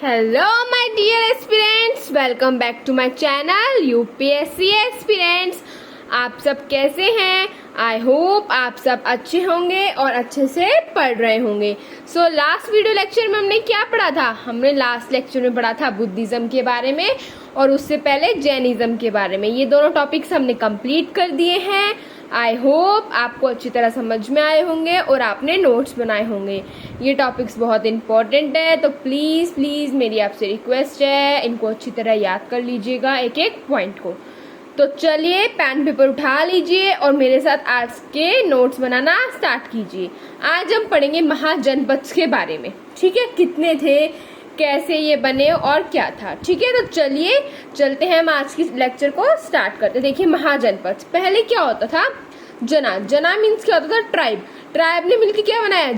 Hello my dear aspirants, welcome back to my channel UPSC aspirants. आप सब कैसे हैं? आई होप आप सब अच्छे होंगे और अच्छे से पढ़ रहे होंगे। सो लास्ट वीडियो लेक्चर में हमने क्या पढ़ा था? हमने लास्ट लेक्चर में पढ़ा था बुद्धिज्म के बारे में और उससे पहले जैनिज्म के बारे में। ये दोनों टॉपिक्स हमने कंप्लीट कर दिए हैं। आई होप आपको अच्छी तरह समझ में आए होंगे और आपने नोट्स बनाए होंगे। ये टॉपिक्स बहुत इंपॉर्टेंट है, तो प्लीज़ प्लीज़ मेरी आपसे रिक्वेस्ट है, इनको अच्छी तरह याद कर लीजिएगा एक एक पॉइंट को। तो चलिए पेन पेपर उठा लीजिए और मेरे साथ आज के नोट्स बनाना स्टार्ट कीजिए। आज हम पढ़ेंगे महाजनपद के बारे में, ठीक है? कितने थे, कैसे ये बने और क्या था, ठीक है? तो चलिए चलते हैं, हम आज की लेक्चर को स्टार्ट करते हैं। देखिए महाजनपद, पहले क्या होता था? जना मीन्स क्या होता था? ट्राइब ने मिलकर क्या बनाया?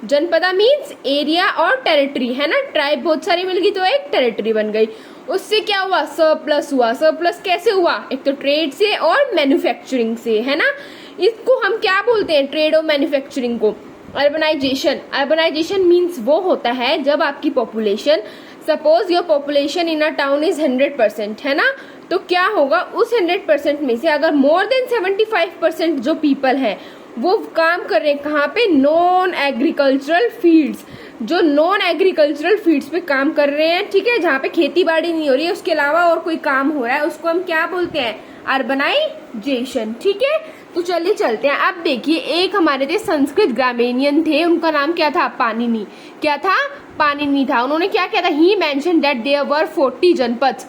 जनपदा मीन्स एरिया और टेरिटरी, है ना? ट्राइब बहुत सारी मिल गई तो एक टेरिटरी बन गई। उससे क्या हुआ? सरप्लस हुआ। सरप्लस कैसे हुआ? एक तो ट्रेड से और मैन्युफैक्चरिंग से, है ना? इसको हम क्या बोलते हैं? ट्रेड और मैन्युफैक्चरिंग को अर्बनाइजेशन मीन्स वो होता है जब आपकी population, suppose your population in a town is 100%, है ना? तो क्या होगा? उस 100% में से अगर मोर देन 75% जो पीपल है वो काम कर रहे हैं कहाँ पे? Non agricultural fields. जो नॉन एग्रीकल्चरल फील्ड्स पे काम कर रहे हैं, ठीक है, जहाँ पे खेती बाड़ी नहीं हो रही है, उसके अलावा और कोई काम हो रहा है, उसको हम क्या बोलते हैं? अर्बनाइजेशन, ठीक है? तो चलिए चलते हैं। अब देखिए, एक हमारे थे संस्कृत ग्रामेनियन थे, उनका नाम क्या था? पाणिनि। क्या था? पाणिनि था। उन्होंने क्या किया था? ही मेंशन दैट देयर वर 40 जनपद।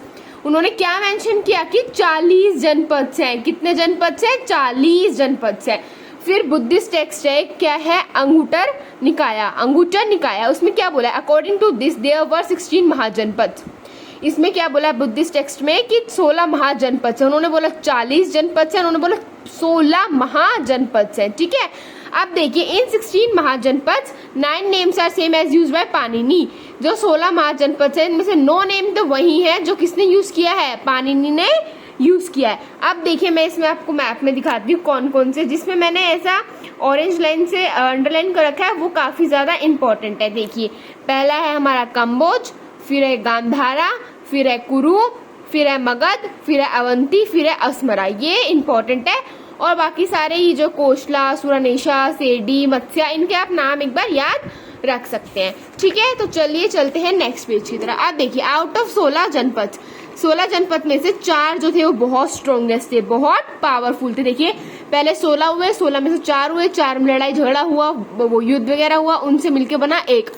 उन्होंने क्या मेंशन किया कि 40 जनपद हैं। कितने जनपद हैं? 40 जनपद हैं। फिर बुद्धिस्ट टेक्स्ट है, क्या है? अंगुटर निकाया। उसमें क्या बोला? According to this there were 16 mahajanapada. इसमें क्या बोला बुद्धिस्ट टेक्स्ट में कि 16 महाजनपद है। उन्होंने बोला 40 जनपद है, उन्होंने बोला 16 महाजनपद है, ठीक है? अब देखिए, इन 16 mahajanapada 9 names are same as use by Panini. जो 16 महाजनपद है इनमें से 9 नेम तो वही है जो किसने यूज किया है? पाणिनि ने यूज किया है। अब देखिए, मैं इसमें आपको मैप में दिखाती हूँ कौन कौन से, जिसमें मैंने ऐसा ऑरेंज लाइन से अंडरलाइन कर रखा है, वो काफी ज्यादा इंपॉर्टेंट है। देखिए, पहला है हमारा कंबोज, फिर है गांधारा, फिर है कुरु, फिर है मगध, फिर है अवंती, फिर है असमरा। ये इंपॉर्टेंट है। और बाकी सारे ये जो कोशला, सुरनेशा, सेडी, मत्स्या, इनके आप नाम एक बार याद रख सकते हैं, ठीक है? तो चलिए चलते हैं नेक्स्ट पेज की तरफ। आप देखिए, आउट ऑफ 16 जनपद में से 4 जो थे वो बहुत स्ट्रॉन्गेस्ट थे, बहुत पावरफुल थे। देखिए, पहले 16 हुए, 16 में से 4 हुए, 4 में लड़ाई झगड़ा हुआ, वो युद्ध वगैरह हुआ, उनसे मिलकर बना एक।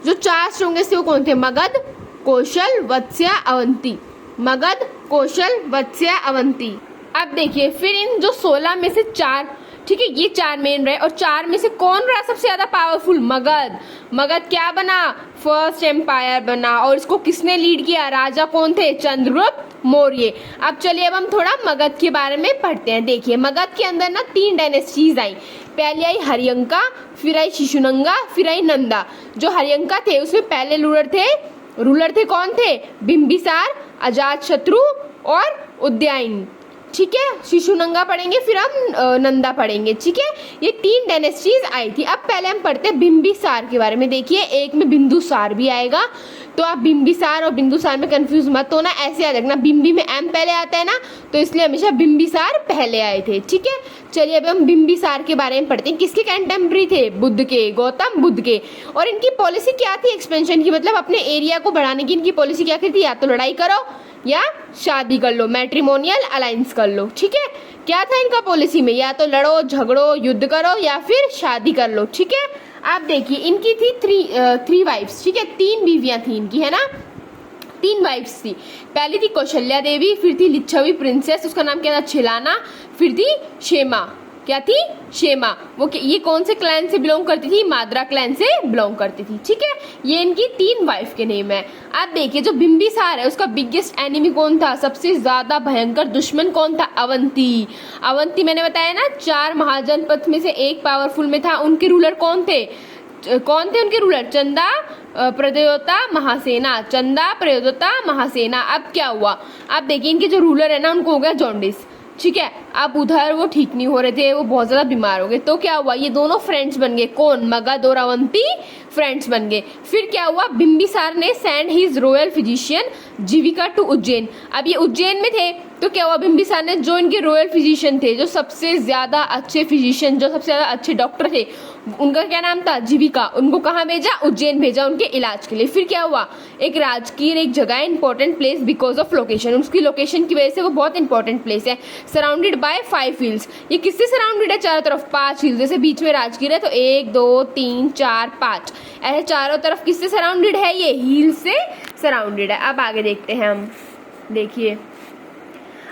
जो 4 स्ट्रॉन्गेस्ट थे वो कौन थे? मगध, कौशल, वत्स्या, अवंती। मगध, कौशल, वत्स्या, अवंती। अब देखिए, फिर इन जो 16 में से 4, ठीक है, ये 4 मेन रहे और 4 में से कौन रहा सबसे ज्यादा पावरफुल? मगध क्या बना? फर्स्ट एम्पायर बना। और इसको किसने लीड किया? राजा कौन थे? चंद्रगुप्त मौर्य। अब चलिए, अब हम थोड़ा मगध के बारे में पढ़ते हैं। देखिए, मगध के अंदर ना 3 डायनेस्टीज आई। पहले आई हरियंका, फिर आई शिशुनंगा, फिर आई नंदा। जो हरियंका थे उसमें पहले रूलर थे कौन थे? बिंबिसार, अजातशत्रु और उदयन, ठीक है? शिशुनंगा पढ़ेंगे, फिर हम नंदा पढ़ेंगे, ठीक है? ये 3 डायनेस्टीज आई थी। अब पहले हम पढ़ते हैं बिंबिसार के बारे में। देखिए, एक में बिंदुसार भी आएगा, तो आप बिंबिसार और बिंदुसार में कंफ्यूज मत होना, ऐसे याद रखना। बिंबी में एम पहले आता है ना, तो इसलिए हमेशा बिंबिसार पहले आए थे, ठीक है? चलिए, अब हम बिंबिसार के बारे में पढ़ते हैं। किसके कंटेम्प्रेरी थे? बुद्ध के, गौतम बुद्ध के। और इनकी पॉलिसी क्या थी एक्सपेंशन की? मतलब अपने एरिया को बढ़ाने की इनकी पॉलिसी क्या थी? या तो लड़ाई करो या शादी कर लो, मैट्रिमोनियल अलायंस कर लो, ठीक है? क्या था इनका पॉलिसी में? या तो लड़ो, झगड़ो, युद्ध करो या फिर शादी कर लो, ठीक है? आप देखिए, इनकी थी 3 वाइफ्स, ठीक है? 3 बीवियां थी इनकी, है ना? 3 वाइफ्स थी। पहली थी कौशल्या देवी, फिर थी लिच्छवी प्रिंसेस, उसका नाम क्या था? छिलाना। फिर थी क्षेमा। क्या थी? क्षेमा। ये कौन से क्लैन से बिलोंग करती थी? माद्रा क्लैन से बिलोंग करती थी, ठीक है? ये इनकी 3 वाइफ के नेम है। आप देखिए, जो बिंबिसार है उसका बिगेस्ट एनिमी कौन था? सबसे ज्यादा भयंकर दुश्मन कौन था? अवंती मैंने बताया ना, 4 महाजनपद में से एक पावरफुल में था। उनके रूलर कौन थे उनके रूलर? चंदा, प्रद्योता, महासेना। अब क्या हुआ? आप देखिए, इनके जो रूलर है ना, उनको हो गया जॉन्डिस। ठीक है। अब उधर वो ठीक नहीं हो रहे थे, वो बहुत ज्यादा बीमार हो गए, तो क्या हुआ, ये दोनों फ्रेंड्स बन गए। कौन? मगध और अवंती फ्रेंड्स बन गए। फिर क्या हुआ, बिंबिसार ने send his royal physician Jivaka to Ujjain. अब ये उज्जैन में थे, तो क्या हुआ, बिंबिसार ने जो इनके रॉयल फिजिशियन थे, जो सबसे ज्यादा अच्छे फिजिशियन, जो सबसे ज्यादा अच्छे डॉक्टर थे, उनका क्या नाम था, जीविका, उनको कहाँ भेजा, उज्जैन भेजा उनके इलाज के लिए। फिर क्या हुआ, एक राजगीर एक जगह important place because of location, उसकी लोकेशन की वजह से वो बहुत इंपॉर्टेंट प्लेस है। सराउंडेड बाय 5 हिल्स, ये किससे सराउंडेड है, चारों तरफ 5 हिल्स, जैसे बीच में राजगीर है तो 1 2 3 4 5, ऐसे चारों तरफ किससे सराउंडेड है, ये हिल से सराउंडेड है। अब आगे देखते हैं हम, देखिए,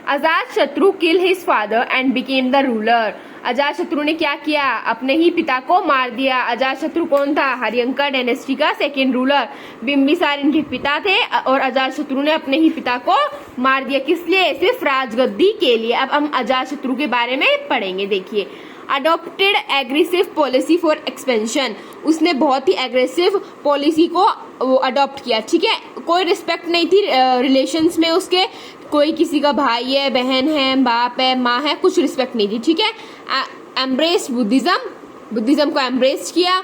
Ajatashatru kill his father and became the ruler. Ajatashatru ने क्या किया, अपने ही पिता को मार दिया। अजात शत्रु कौन था, हरियंका डायनेस्टी का सेकेंड रूलर। बिंबिसार इनके पिता थे और अजात शत्रु ने अपने ही पिता को मार दिया, किस लिए, सिर्फ राजगद्दी के लिए। अब हम अजात शत्रु के बारे में पढ़ेंगे। देखिए, adopted aggressive policy for expansion, उसने बहुत ही एग्रेसिव पॉलिसी को अडॉप्ट किया। ठीक है, कोई रिस्पेक्ट नहीं थी रिलेशंस में उसके, कोई किसी का भाई है, बहन है, बाप है, माँ है, कुछ रिस्पेक्ट नहीं थी। ठीक है, एम्ब्रेस बुद्धिज्म, बुद्धिज्म को एम्ब्रेस किया।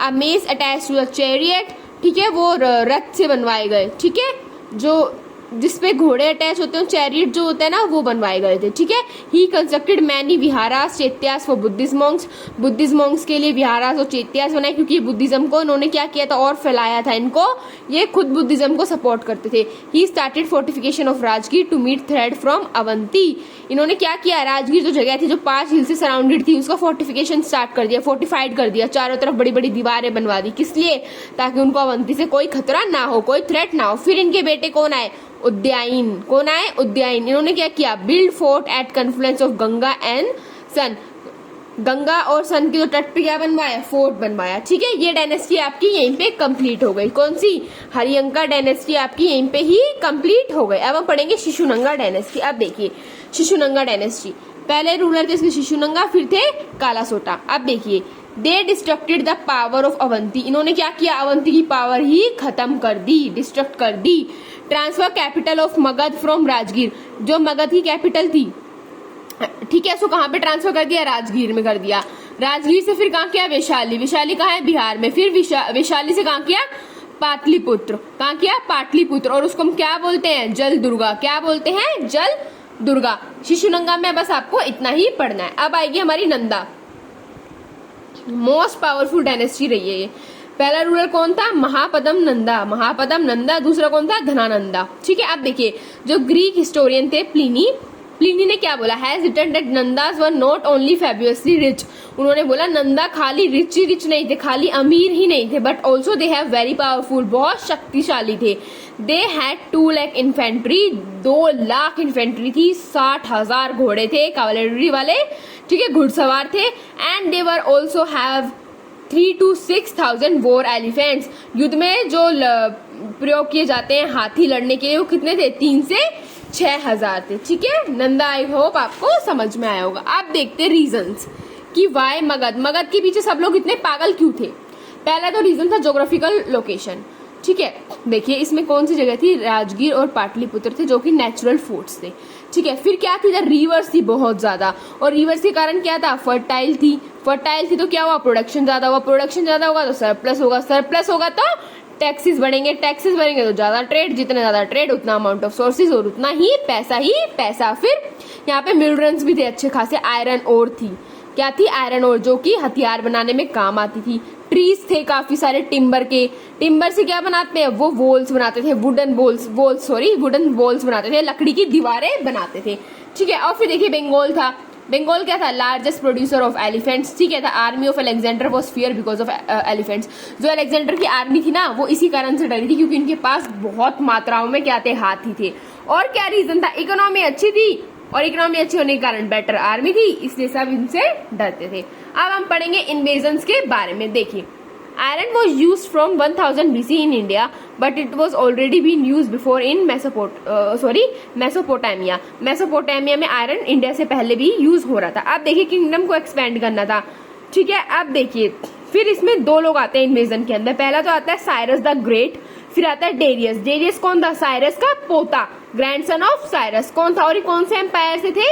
अमेस अटैच टू द चैरियट, ठीक है, वो रथ से बनवाए गए। ठीक है, जो जिसपे घोड़े अटैच होते हैं, चैरियट जो होता है ना, वो बनवाए गए थे। ठीक है, ही constructed many विहारास चैत्यास for Buddhist Monks, Buddhist Monks के लिए विहारास और चैत्यास बनाए, क्योंकि बुद्धिज्म को इन्होंने क्या किया था और फैलाया था इनको, ये खुद बुद्धिज्म को सपोर्ट करते थे। He started fortification of Rajgir to meet threat from Avanti, इन्होंने क्या किया, राजगीर जो जगह थी जो 5 हिल से सराउंडेड थी, उसका फोर्टिफिकेशन स्टार्ट कर दिया, फोर्टिफाइड कर दिया, चारों तरफ बड़ी बड़ी दीवारें बनवा दी, किस लिए, ताकि उनको अवंती से कोई खतरा ना हो, कोई थ्रेट ना हो। फिर इनके बेटे कौन आए, उदयन, कौन आए, उदयन, इन्होंने क्या किया, build fort at confluence of Ganga and Son, Ganga और सन के जो तट पे क्या बनवाया, फोर्ट बनवाया। ठीक है, ये डायनेस्टी आपकी यहीं पे कंप्लीट हो गई, कौन सी, हरियंका डायनेस्टी आपकी यहीं पे ही कंप्लीट हो गई। अब हम पढ़ेंगे शिशुनंगा डायनेस्टी। अब देखिए, शिशुनंगा डायनेस्टी, पहले रूलर थे इसके शिशुनंगा, फिर थे कालासोटा। अब देखिए, they destructed the power of Avanti, इन्होंने क्या किया, अवंती की पावर ही खत्म कर दी, डिस्ट्रक्ट कर दी। Transfer capital of Magadha from Rajgir, जो मगध की कैपिटल थी, ठीक है, इसको कहाँ पे ट्रांसफर कर दिया, राजगीर में कर दिया। राजगीर से फिर कहाँ किया, वैशाली, वैशाली कहाँ है, बिहार में। फिर वैशाली से कहाँ किया, पाटलिपुत्र, कहाँ किया, पाटलिपुत्र, और उसको हम क्या बोलते हैं, जल दुर्गा, क्या बोलते हैं, जल दुर्गा। शिशुनंगा में बस आपको इतना ही पढ़ना है। अब आएगी हमारी नंदा, मोस्ट पावरफुल डायनेस्टी रही है ये। पहला रूलर कौन था, महापदम नंदा, महापदम नंदा, दूसरा कौन था, धनानंदा। ठीक है, अब देखिए, जो ग्रीक हिस्टोरियन थे प्लिनी, प्लिनी ने क्या बोला, has written that Nandas were not only fabulously rich, उन्होंने बोला नंदा खाली रिच ही रिच नहीं थे, खाली अमीर ही नहीं थे, but also they have very powerful, बहुत शक्तिशाली थे। They had 2 lakh infantry, 2 lakh infantry थी, 60,000 घोड़े थे, कैवलरी वाले, ठीक है, घुड़सवार थे। And they were also have 3 to 6,000 war elephants, युद्ध में जो प्रयोग किए जाते हैं हाथी लड़ने के लिए, वो कितने थे, 3 से 6,000 थे। ठीक है, नंदा, आई होप आपको समझ में आया होगा। आप देखते रीजंस कि वाई मगध, मगध के पीछे सब लोग इतने पागल क्यों थे। पहला तो रीजन था ज्योग्राफिकल लोकेशन। ठीक है, देखिए इसमें कौन सी जगह थी, राजगीर और पाटलिपुत्र थे, जो कि नेचुरल फोर्ट्स थे। ठीक है, फिर क्या थी, रिवर्स थी बहुत ज्यादा, और रिवर्स के कारण क्या था, फर्टाइल थी, फर्टाइल थी तो क्या हुआ, प्रोडक्शन ज्यादा हुआ, प्रोडक्शन ज्यादा होगा तो सरप्लस होगा, सरप्लस होगा तो टैक्सेस बढ़ेंगे, टैक्सेस बढ़ेंगे तो ज्यादा ट्रेड, जितना ज्यादा ट्रेड उतना अमाउंट ऑफ सोर्सेज और उतना ही पैसा। फिर यहाँ पे मिनरल्स भी थे अच्छे खासे, आयरन ओर थी, क्या थी, आयरन ओर, जो कि हथियार बनाने में काम आती थी। ट्रीज थे काफी सारे टिम्बर के, टिम्बर से क्या बनाते हैं, वो वॉल्स बनाते थे, वुडन वॉल्स बनाते थे, लकड़ी की दीवारें बनाते थे। ठीक है, और फिर देखिए बंगाल था, बंगाल क्या था, लार्जेस्ट प्रोड्यूसर ऑफ एलिफेंट्स। ठीक है, the army of Alexander was fear because of elephants, जो अलेक्जेंडर की आर्मी थी ना, वो इसी कारण से डरी थी, क्योंकि इनके पास बहुत मात्राओं में क्या थे, हाथी थे। और क्या रीजन था, इकोनॉमी अच्छी थी, और इकोनॉमी अच्छी होने के कारण बेटर आर्मी थी, इसलिए सब इनसे डरते थे। अब हम पढ़ेंगे इन्वेजन्स के बारे में। देखिए, iron was use from 1000 BC in India, but it was already been use before in Mesopotamia. Mesopotamia में आयरन इंडिया से पहले भी यूज हो रहा था। अब देखिए, किंगडम को एक्सपेंड करना था। ठीक है, अब देखिए, फिर इसमें 2 लोग आते हैं इन्वेजन के अंदर। पहला तो आता है साइरस द ग्रेट, फिर आता है डेरियस। डेरियस कौन था, साइरस का पोता, ग्रैंडसन ऑफ साइरस। कौन था और ये कौन से एम्पायर से थे?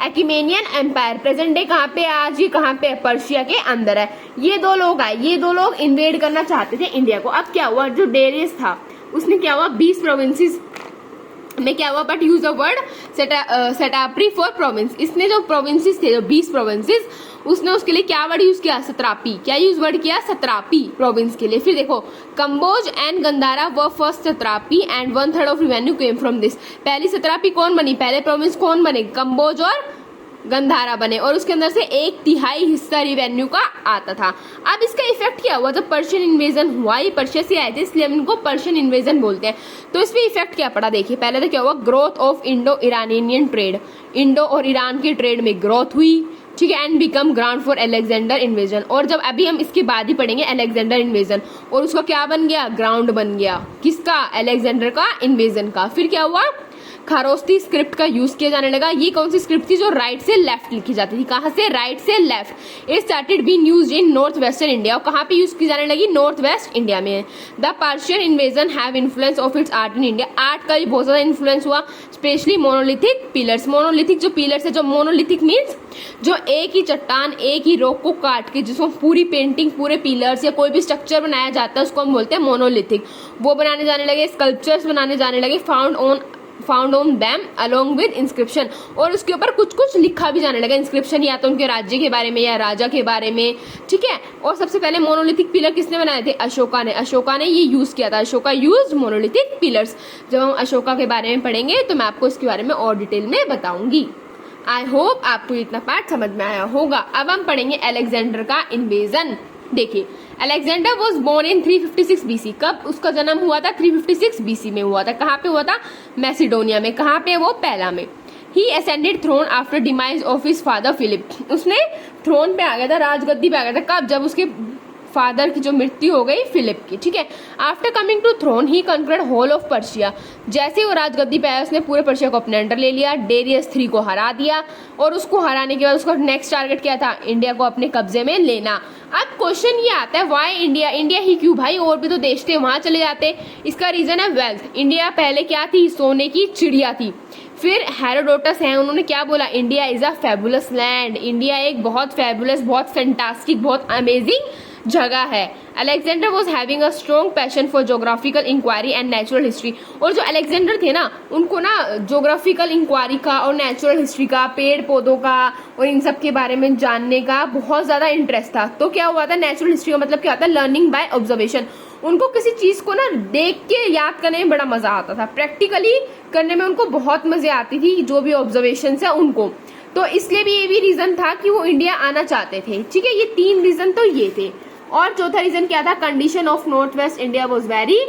एक्मेनियन एम्पायर। प्रेजेंट डे कहाँ पे? आज ये कहाँ पे? पर्शिया के अंदर है। ये दो लोग आए, ये दो लोग इन्वेड करना चाहते थे इंडिया को। अब क्या हुआ, जो डेरियस था उसने क्या हुआ, 20 प्रोविंसेस में क्या हुआ, but use a word satrapy for province. इसने जो प्रोविंसेस थे, जो 20 प्रोविंसेस, उसने उसके लिए क्या वर्ड यूज किया? सत्रापी। क्या यूज वर्ड किया? सत्रापी प्रोविंस के लिए। फिर देखो, कंबोज एंड गंधारा व first satrapy and 1/3 of revenue came from this. पहली सत्रापी कौन बनी? पहले प्रोविंस कौन बने? कंबोज और गंधारा बने, और उसके अंदर से 1/3 हिस्सा रिवेन्यू का आता था। अब इसका इफेक्ट क्या हुआ? जब पर्शियन इन्वेजन हुआ, ये पर्शिया से आए थे इसलिए हम इनको पर्शियन इन्वेजन बोलते हैं। तो इस पे इफेक्ट क्या पड़ा देखिए। पहले तो क्या हुआ, growth of Indo Iranian trade. Indo और ईरान के ट्रेड में ग्रोथ हुई, ठीक है, and become ground for Alexander invasion. और जब अभी हम इसके बाद ही पढ़ेंगे अलेक्जेंडर इन्वेजन, और उसका क्या बन गया? ग्राउंड बन गया। किसका? अलेक्जेंडर का इन्वेजन का। फिर क्या हुआ, खारोस्ती स्क्रिप्ट का यूज किया जाने लगा। ये कौन सी स्क्रिप्ट थी? जो राइट से लेफ्ट लिखी जाती थी। कहां से? राइट से left. It started being used in north western India. और कहां पे यूज की जाने लगी? नॉर्थ वेस्ट इंडिया में। The Persian invasion have influence of its art in India. Art का भी बहुत ज्यादा इन्फ्लुएंस हुआ, स्पेशली मोनोलिथिक पिलर्स। मोनोलिथिक जो पिलर्स है, जो मोनोलिथिक मीन्स जो एक ही चट्टान, एक ही रॉक को काट के जिसमें पूरी पेंटिंग, पूरे पिलर्स या कोई भी स्ट्रक्चर बनाया जाता है, उसको हम बोलते हैं मोनोलिथिक। वो बनाने जाने लगे, स्कल्पचर्स बनाने जाने लगे, found on them along with inscription. और उसके ऊपर कुछ कुछ लिखा भी जाने लगा। इंस्क्रिप्शन या तो उनके राज्य के बारे में या राजा के बारे में, ठीक है। और सबसे पहले मोनोलिथिक पिलर किसने बनाए थे? अशोका ने। अशोका ने ये यूज किया था। Ashoka use monolithic pillars. जब हम अशोका के बारे में पढ़ेंगे तो मैं आपको इसके बारे में और डिटेल में बताऊंगी। आई होप आपको इतना पार्ट समझ में आया होगा। अब हम पढ़ेंगे अलेक्जेंडर का इन्वेजन। देखिए, Alexander was born in 356 BC। कब उसका जन्म हुआ था? 356 BC में हुआ था। कहाँ पे हुआ था? मैसिडोनिया में। कहाँ पे? वो पहला में। He ascended throne after demise of his father Philip. उसने थ्रोन पे आ गया था, राजगद्दी पे आ गया था। कब? जब उसके फादर की जो मृत्यु हो गई फिलिप की, ठीक है। After coming to throne he conquered whole of Persia. जैसे वो राजगद्दी पे आया, उसने पूरे पर्शिया को अपने अंडर ले लिया। डेरियस 3 को हरा दिया, और उसको हराने के बाद उसका नेक्स्ट टारगेट क्या था? इंडिया को अपने कब्जे में लेना। अब क्वेश्चन ये आता है, व्हाई इंडिया? इंडिया ही क्यों भाई? और भी तो देश थे, वहां चले जाते। इसका रीजन है वेल्थ। इंडिया पहले क्या थी? सोने की चिड़िया थी। फिर हेरोडोटस है, उन्होंने क्या बोला? India is a fabulous land. India एक बहुत फैबुलस, बहुत फैंटास्टिक, बहुत अमेजिंग जगह है। Alexander was having a strong passion for geographical inquiry and natural history. और जो अलेक्जेंडर थे ना, उनको ना जोग्राफिकल इंक्वायरी का और नेचुरल हिस्ट्री का, पेड़ पौधों का और इन सब के बारे में जानने का बहुत ज्यादा इंटरेस्ट था। तो क्या हुआ था? नेचुरल हिस्ट्री का मतलब क्या होता है? Learning by observation. उनको किसी चीज को ना देख के याद करने में बड़ा मजा आता था। प्रैक्टिकली करने में उनको बहुत मजे आती थी, जो भी ऑब्जर्वेशन है उनको। तो इसलिए भी ये भी रीजन था कि वो इंडिया आना चाहते थे, ठीक है। ये 3 रीजन तो ये थे। और चौथा रीजन क्या था? Condition of north west India was very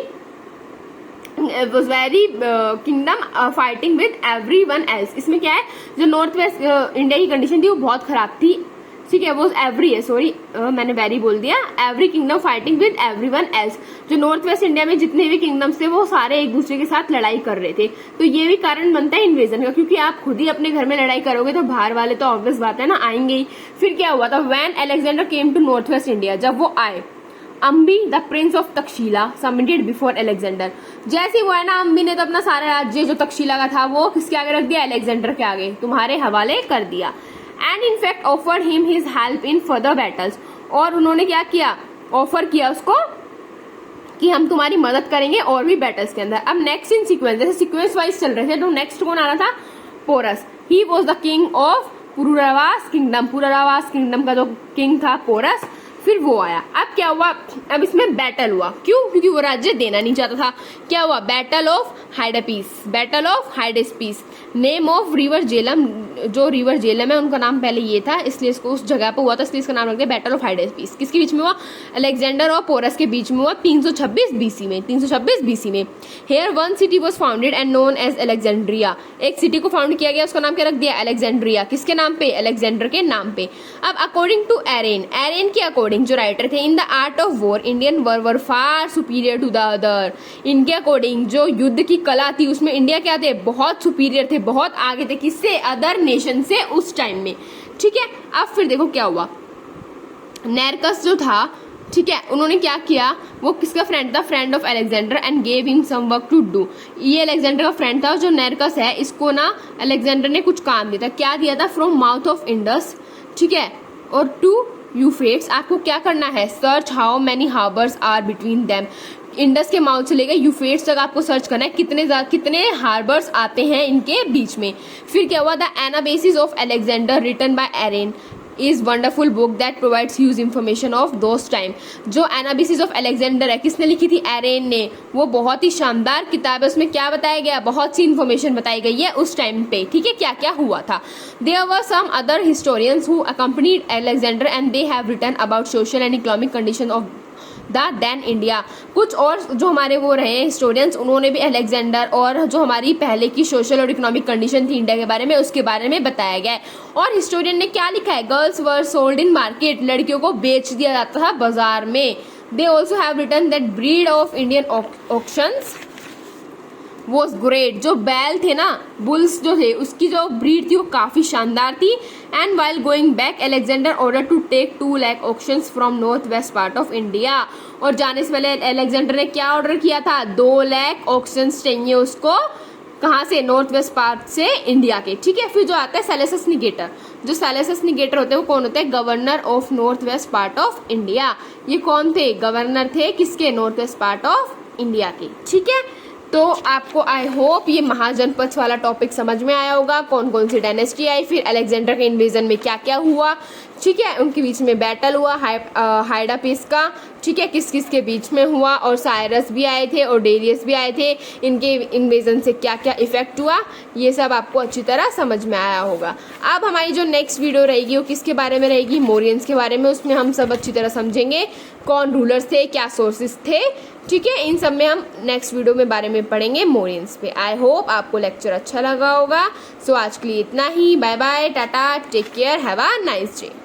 kingdom fighting with everyone else. इसमें क्या है? जो नॉर्थ वेस्ट इंडिया की कंडीशन थी वो बहुत खराब थी, ठीक है। वो एवरी है, सॉरी मैंने वेरी बोल दिया। Every kingdom fighting with everyone else. जो नॉर्थ वेस्ट इंडिया में जितने भी किंगडम्स थे वो सारे एक दूसरे के साथ लड़ाई कर रहे थे। तो ये भी कारण बनता है इन्वेजन का, क्योंकि आप खुद ही अपने घर में लड़ाई करोगे तो बाहर वाले तो ऑब्वियस बात है ना, आएंगे ही। फिर क्या हुआ था? When Alexander came to north west India, जब वो आए, Ambhi the prince of Takshashila submitted before Alexander. जैसे ही वो है ना, अम्बी ने तो अपना सारा राज्य जो तक्षशिला का था वो किसके आगे रख दिया? अलेक्जेंडर के आगे, तुम्हारे हवाले कर दिया। And in fact offered him his help in further battles. और उन्होंने क्या किया? ऑफर किया उसको कि हम तुम्हारी मदद करेंगे और भी बैटल्स के अंदर। अब नेक्स्ट इन सीक्वेंस, जैसे सीक्वेंस वाइज चल रहे थे, तो नेक्स्ट कौन आ रहा था? Porus. He was the king of Pururavas kingdom. Pururavas kingdom का जो किंग था पोरस, फिर वो आया। अब क्या हुआ? अब इसमें बैटल हुआ। क्यों? क्योंकि वो राज्य देना नहीं चाहता था। क्या हुआ? Battle of Hydaspes. Battle of Hydaspes, name of river Jhelum. जो रिवर जेलम है उनका नाम पहले ये था, इसलिए इसको उस जगह पे हुआ था, इसलिए इसका नाम रख दिया बैटल ऑफ हाइडेस्पीस। किसके बीच में हुआ? अलेक्जेंडर और पोरस के बीच में हुआ 326 BC में। 326 BC में। Here one city was founded and known as Alexandria. एक सिटी को फाउंड किया गया, उसका नाम क्या रख दिया? अलेक्जेंड्रिया। किसके नाम पे? अलेक्जेंडर के नाम पे। अब अकॉर्डिंग टू एरेन, एरेन के अकॉर्डिंग जो राइटर थे, in the art of war Indian were far superior to the other. इनके अकॉर्डिंग जो युद्ध की कला थी उसमें इंडिया क्या थे? बहुत सुपीरियर थे, बहुत आगे थे। किससे? अदर नेशन से उस टाइम में, ठीक है। अब फिर देखो क्या हुआ। नेरकस जो था ठीक है, उन्होंने क्या किया, वो किसका फ्रेंड था, friend of Alexander, and gave him some work to do. ये अलेक्जेंडर का फ्रेंड था, जो नेरकस है, इसको ना अलेक्जेंडर ने कुछ काम दिया था। क्या दिया था, फ्रॉम माउथ ऑफ इंडस, ठीक है, और टू यूफ्रेट्स, आपको क्या करना है, search how many harbours are between them. Indus के माउथ से लेकर यूफ्रेट्स तक आपको सर्च करना है कितने हार्बर्स आते हैं इनके बीच में। फिर क्या हुआ, the Anabasis of Alexander written by Arrian is wonderful book that provides huge information of those time. जो एनाबिसिस ऑफ अलेक्जेंडर है, किसने लिखी थी, एरेन ने। वो बहुत ही शानदार किताब है, उसमें क्या बताया गया, बहुत सी इंफॉर्मेशन बताई गई है उस टाइम पे, ठीक है, क्या क्या हुआ था। There were some other historians who accompanied Alexander and they have written about social and economic condition of the then India. कुछ और जो हमारे वो रहे हिस्टोरियंस, उन्होंने भी अलेक्जेंडर और जो हमारी पहले की सोशल और इकोनॉमिक कंडीशन थी इंडिया के बारे में, उसके बारे में बताया गया है। और हिस्टोरियन ने क्या लिखा है, girls were sold in market, लड़कियों को बेच दिया जाता था बाजार में। They also have written that breed of Indian oxen was great. जो बैल थे ना, बुल्स जो थे, उसकी जो ब्रीड थी वो काफ़ी शानदार थी। And while going back Alexander order to take 2 lakh oxen from north west part of India. और जाने से पहले अलेक्जेंडर ने क्या ऑर्डर किया था, 2 लाख ऑक्शंस चाहिए उसको, कहाँ से, नॉर्थ वेस्ट पार्ट से इंडिया के, ठीक है। फिर जो आता है सेलेसस निगेटर, जो सेलेसस निगेटर होते हैं वो कौन होते हैं, governor of north west part of India. ये कौन थे, गवर्नर थे किसके, north west part of India के, ठीक है। तो आपको आई होप ये महाजनपथ वाला टॉपिक समझ में आया होगा, कौन कौन सी डायनेस्टी आई, फिर अलेक्जेंडर के इन्वेजन में क्या क्या हुआ, ठीक है, उनके बीच में बैटल हुआ हाइडा पीस का, ठीक है, किस किस के बीच में हुआ, और साइरस भी आए थे और डेरियस भी आए थे, इनके इन्वेजन से क्या क्या इफेक्ट हुआ, ये सब आपको अच्छी तरह समझ में आया होगा। अब हमारी जो नेक्स्ट वीडियो रहेगी वो किसके बारे में रहेगी, मौर्यंस के बारे में। उसमें हम सब अच्छी तरह समझेंगे कौन रूलर्स थे, क्या सोर्सेस थे, ठीक है, इन सब में हम नेक्स्ट वीडियो में बारे में पढ़ेंगे मौर्यंस पे। आई होप आपको लेक्चर अच्छा लगा होगा। सो आज के लिए इतना ही, bye bye, tata, take care, have a nice day.